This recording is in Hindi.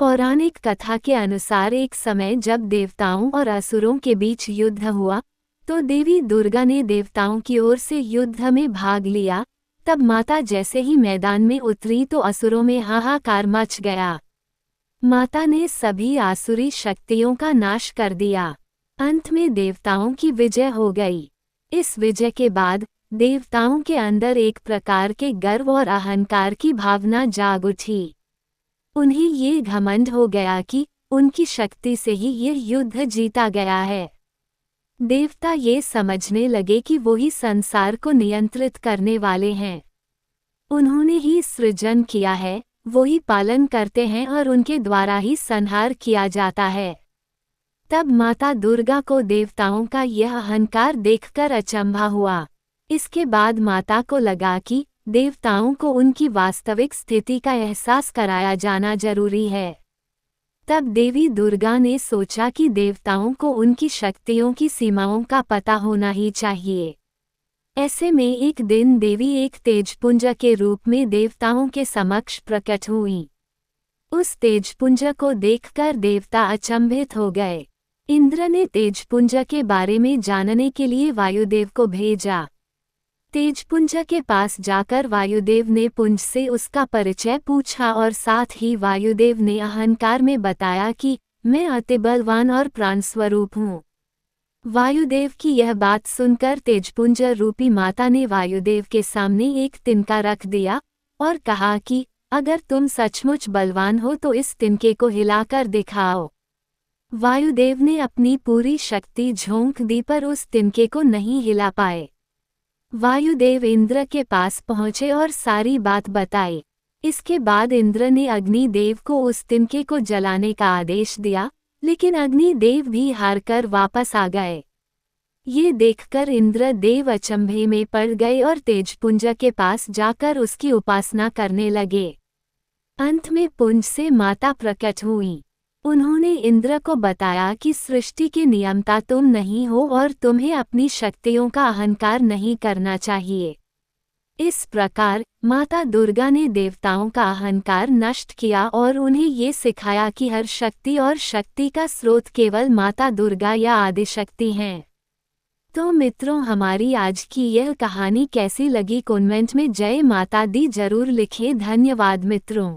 पौराणिक कथा के अनुसार एक समय जब देवताओं और असुरों के बीच युद्ध हुआ तो देवी दुर्गा ने देवताओं की ओर से युद्ध में भाग लिया। तब माता जैसे ही मैदान में उतरी तो असुरों में हाहाकार मच गया। माता ने सभी आसुरी शक्तियों का नाश कर दिया। अंत में देवताओं की विजय हो गई। इस विजय के बाद देवताओं के अंदर एक प्रकार के गर्व और अहंकार की भावना जाग उठी। उन्हें ये घमंड हो गया कि उनकी शक्ति से ही ये युद्ध जीता गया है। देवता ये समझने लगे कि वही संसार को नियंत्रित करने वाले हैं। उन्होंने ही सृजन किया है, वही पालन करते हैं और उनके द्वारा ही संहार किया जाता है। तब माता दुर्गा को देवताओं का यह अहंकार देखकर अचंभा हुआ। इसके बाद माता को लगा कि देवताओं को उनकी वास्तविक स्थिति का एहसास कराया जाना जरूरी है। तब देवी दुर्गा ने सोचा कि देवताओं को उनकी शक्तियों की सीमाओं का पता होना ही चाहिए। ऐसे में एक दिन देवी एक तेजपुंज के रूप में देवताओं के समक्ष प्रकट हुई। उस तेजपुंज को देखकर देवता अचंभित हो गए। इंद्र ने तेजपुंज के बारे में जानने के लिए वायुदेव को भेजा। तेजपुंज के पास जाकर वायुदेव ने पुंज से उसका परिचय पूछा और साथ ही वायुदेव ने अहंकार में बताया कि मैं अति बलवान और प्राणस्वरूप हूँ। वायुदेव की यह बात सुनकर तेजपुंज रूपी माता ने वायुदेव के सामने एक तिनका रख दिया और कहा कि अगर तुम सचमुच बलवान हो तो इस तिनके को हिलाकर दिखाओ। वायुदेव ने अपनी पूरी शक्ति झोंक दी पर उस तिनके को नहीं हिला पाए। वायुदेव इंद्र के पास पहुंचे और सारी बात बताई। इसके बाद इंद्र ने अग्निदेव को उस तिनके को जलाने का आदेश दिया, लेकिन अग्निदेव भी हारकर वापस आ गए। ये देखकर इंद्र देव अचंभे में पड़ गए और तेजपुंज के पास जाकर उसकी उपासना करने लगे। अंत में पुंज से माता प्रकट हुई। उन्होंने इंद्र को बताया कि सृष्टि के नियंता तुम नहीं हो और तुम्हें अपनी शक्तियों का अहंकार नहीं करना चाहिए। इस प्रकार माता दुर्गा ने देवताओं का अहंकार नष्ट किया और उन्हें ये सिखाया कि हर शक्ति और शक्ति का स्रोत केवल माता दुर्गा या आदिशक्ति हैं। तो मित्रों, हमारी आज की यह कहानी कैसी लगी कमेंट में जय माता दी जरूर लिखें। धन्यवाद मित्रों।